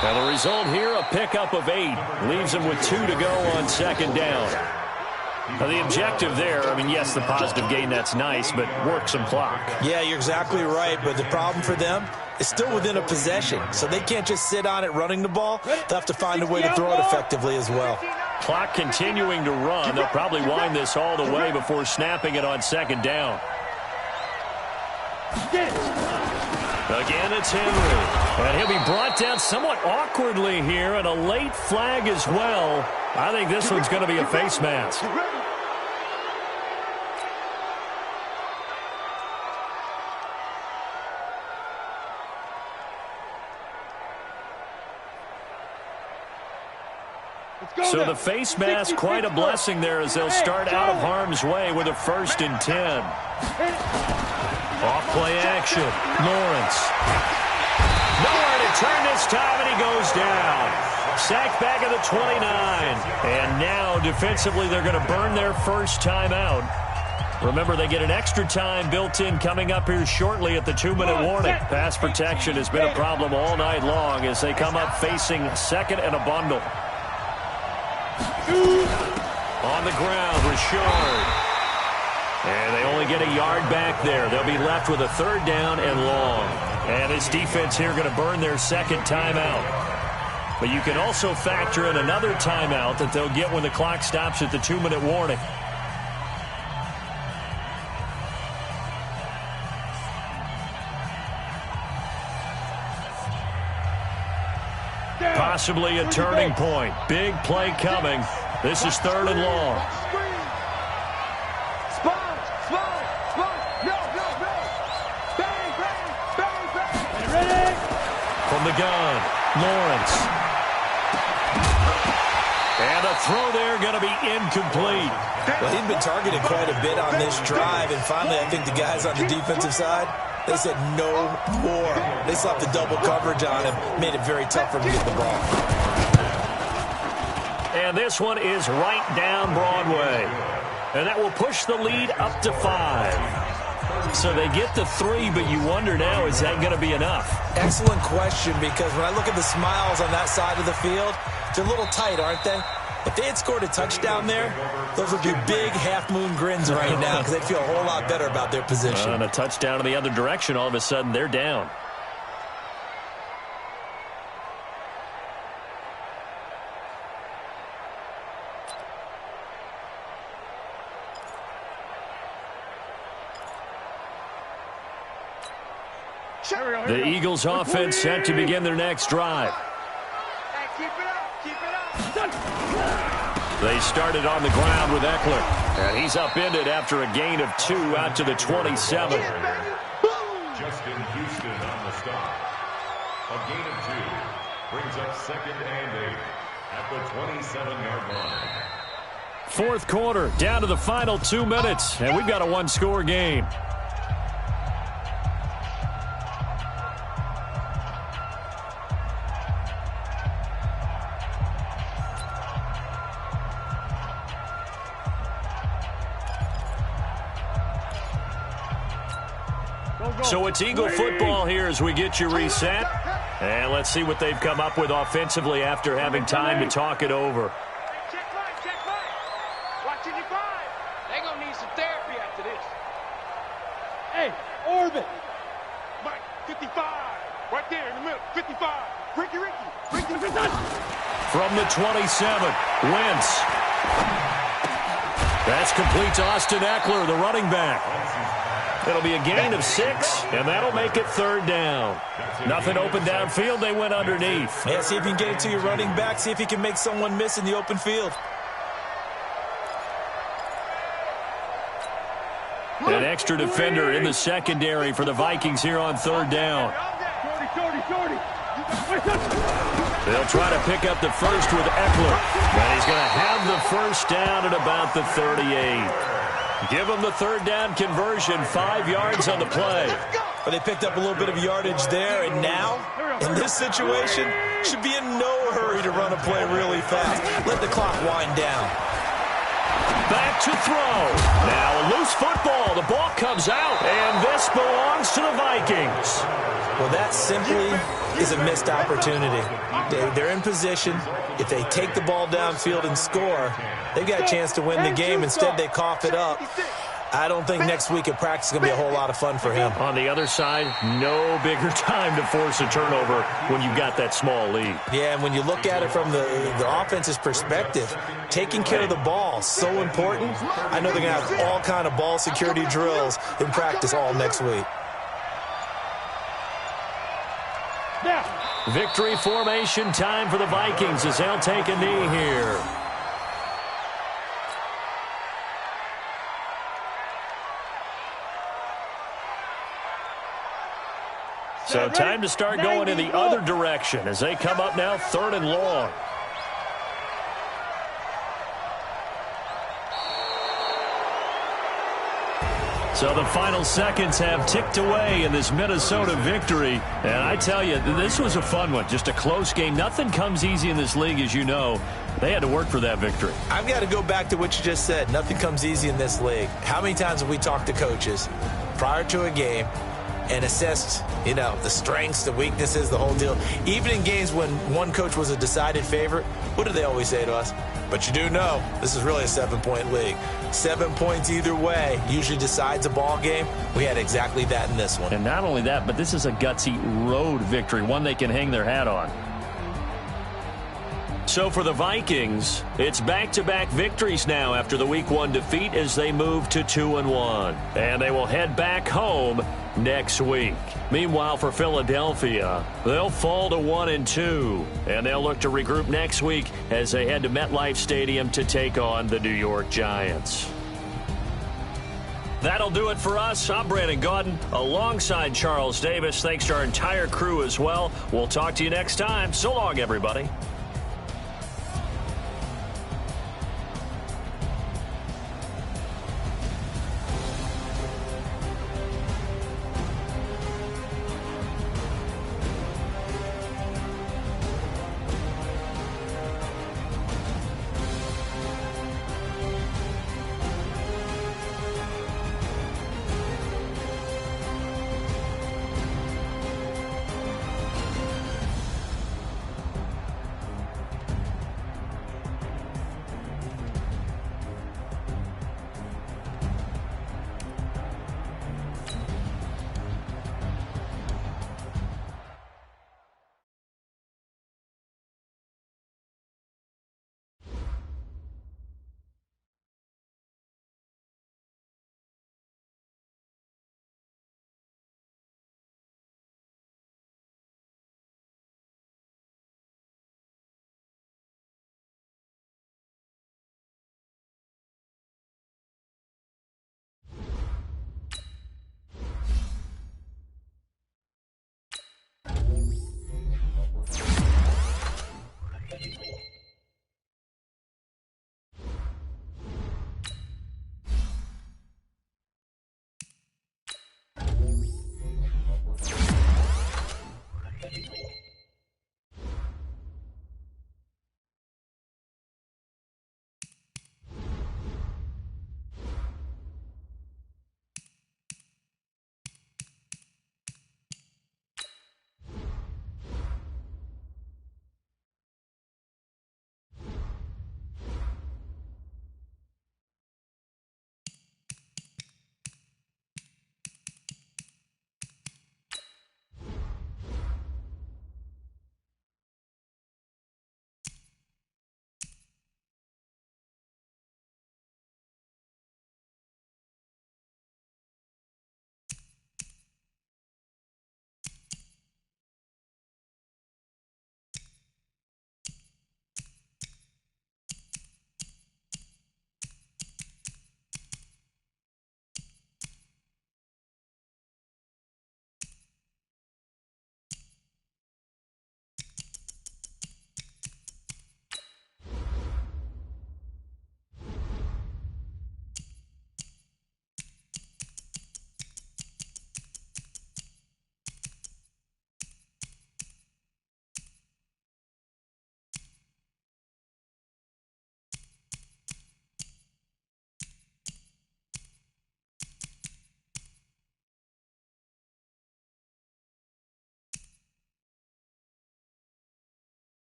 And the result here, a pickup of 8. Leaves him with 2 to go on 2nd down. Now the objective there, I mean, yes, the positive gain, that's nice, but work some clock. Yeah, you're exactly right, but the problem for them is still within a possession, so they can't just sit on it running the ball. They'll have to find a way to throw it effectively as well. Clock continuing to run. They'll probably wind this all the way before snapping it on 2nd down. Again, it's Henry. And he'll be brought down somewhat awkwardly here, and a late flag as well. I think this one's going to be a face mask. So the face mask, quite a blessing there as they'll start out of harm's way with a 1st and 10. Off play action. Lawrence. Nowhere to turn this time, and he goes down. Sacked back at the 29. And now, defensively, they're going to burn their first timeout. Remember, they get an extra time built in coming up here shortly at the 2-minute warning. Pass protection has been a problem all night long as they come up facing 2nd and a bundle. On the ground, Richard. And they only get a yard back there. They'll be left with a 3rd down and long. And this defense here going to burn their 2nd timeout. But you can also factor in another timeout that they'll get when the clock stops at the 2-minute warning. Possibly a turning point. Big play coming. This is 3rd and long. From the gun, Lawrence. And a throw there going to be incomplete. Well, he'd been targeted quite a bit on this drive, and finally I think the guys on the defensive side, they said no more. They slapped the double coverage on him, made it very tough for him to get the ball. And this one is right down Broadway. And that will push the lead up to 5. So they get the 3, but you wonder now, is that going to be enough? Excellent question, because when I look at the smiles on that side of the field, they're a little tight, aren't they? If they had scored a touchdown there, those would be big half-moon grins right now because they'd feel a whole lot better about their position. And a touchdown in the other direction, all of a sudden they're down. The Eagles offense set to begin their next drive. They started on the ground with Eckler. And he's upended after a gain of 2 out to the 27. Justin Houston on the stop. A gain of 2 brings up 2nd and 8 at the 27-yard line. 4th quarter, down to the final 2 minutes, and we've got a 1-score game. So it's Eagle football here as we get you reset. And let's see what they've come up with offensively after having time to talk it over. Check right. Watching your 5. They're going to need some therapy after this. Hey, orbit. Mike, 55. Right there in the middle. 55. Ricky. From the 27, Wentz. That's complete to Austin Eckler, the running back. It'll be a gain of 6, and that'll make it 3rd down. Nothing open downfield. They went underneath. Yeah, see if you can get it to your running back. See if you can make someone miss in the open field. An extra defender in the secondary for the Vikings here on 3rd down. They'll try to pick up the first with Eckler. And he's going to have the first down at about the 38. Give them the 3rd down conversion, 5 yards on the play. But they picked up a little bit of yardage there, and now, in this situation, should be in no hurry to run a play really fast. Let the clock wind down. Back to throw. Now a loose football. The ball comes out, and this belongs to the Vikings. Well, that simply is a missed opportunity. They're in position. If they take the ball downfield and score, they've got a chance to win the game. Instead, they cough it up. I don't think next week at practice is going to be a whole lot of fun for him. On the other side, no bigger time to force a turnover when you've got that small lead. Yeah, and when you look at it from the offense's perspective, taking care of the ball, so important. I know they're going to have all kind of ball security drills in practice all next week. Now, Victory formation time for the Vikings as they'll take a knee here. So time to start going in the other direction as they come up now 3rd and long. So the final seconds have ticked away in this Minnesota victory. And I tell you, this was a fun one. Just a close game. Nothing comes easy in this league, as you know. They had to work for that victory. I've got to go back to what you just said. Nothing comes easy in this league. How many times have we talked to coaches prior to a game and assessed, the strengths, the weaknesses, the whole deal? Even in games when one coach was a decided favorite, what do they always say to us? But you do know this is really a 7-point league. 7 points either way usually decides a ball game. We had exactly that in this one. And not only that, but this is a gutsy road victory, one they can hang their hat on. So for the Vikings, it's back-to-back victories now after the Week 1 defeat as they move to 2-1. And they will head back home next week. Meanwhile, for Philadelphia, they'll fall to 1-2. And they'll look to regroup next week as they head to MetLife Stadium to take on the New York Giants. That'll do it for us. I'm Brandon Gaudin alongside Charles Davis. Thanks to our entire crew as well. We'll talk to you next time. So long, everybody.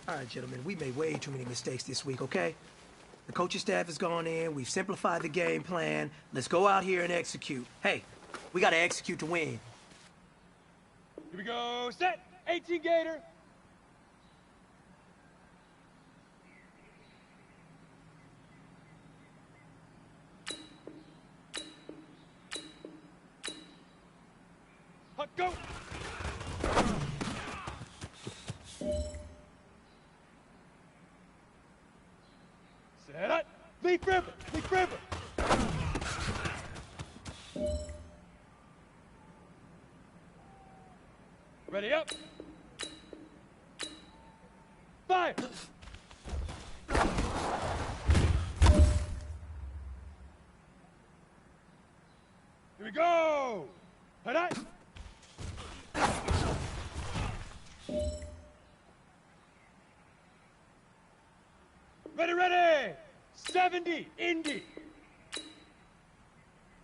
All right, gentlemen, we made way too many mistakes this week, okay? The coaching staff has gone in. We've simplified the game plan. Let's go out here and execute. Hey, we got to execute to win. Here we go. Set. 18 Gator. Huck, go. Set up. Leaf river. Leaf river. Ready up. Fire. Here we go. Head up. Ready, ready. 70, Indy.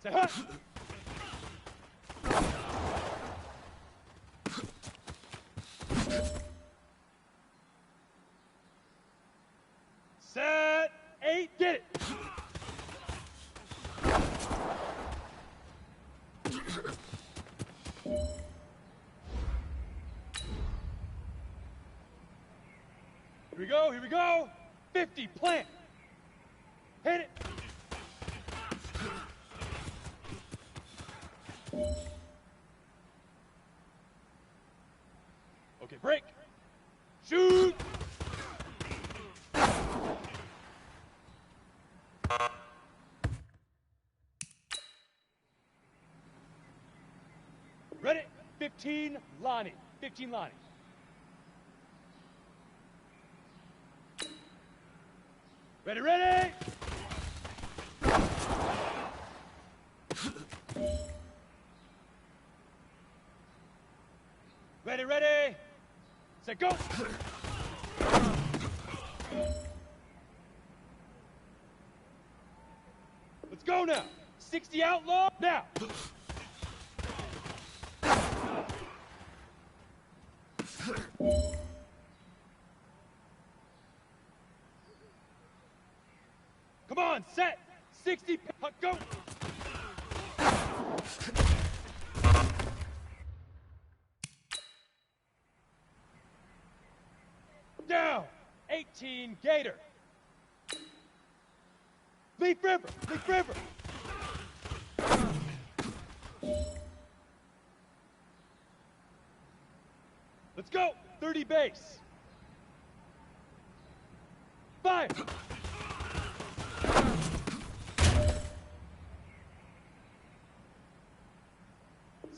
Say hut. Set, 8, get it. Here we go, here we go. 50, plant. Hit it. Okay, break. Shoot. Ready? 15, Lonnie. 15, Lonnie. Ready, ready! Ready, ready! Set, go! Let's go now! 60 outlaw, now! Come on, set! 60, go! Down! 18, Gator! Leaf river! Leaf river! Let's go! 30 base! Fire!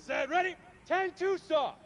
Set, ready? 10-2 soft.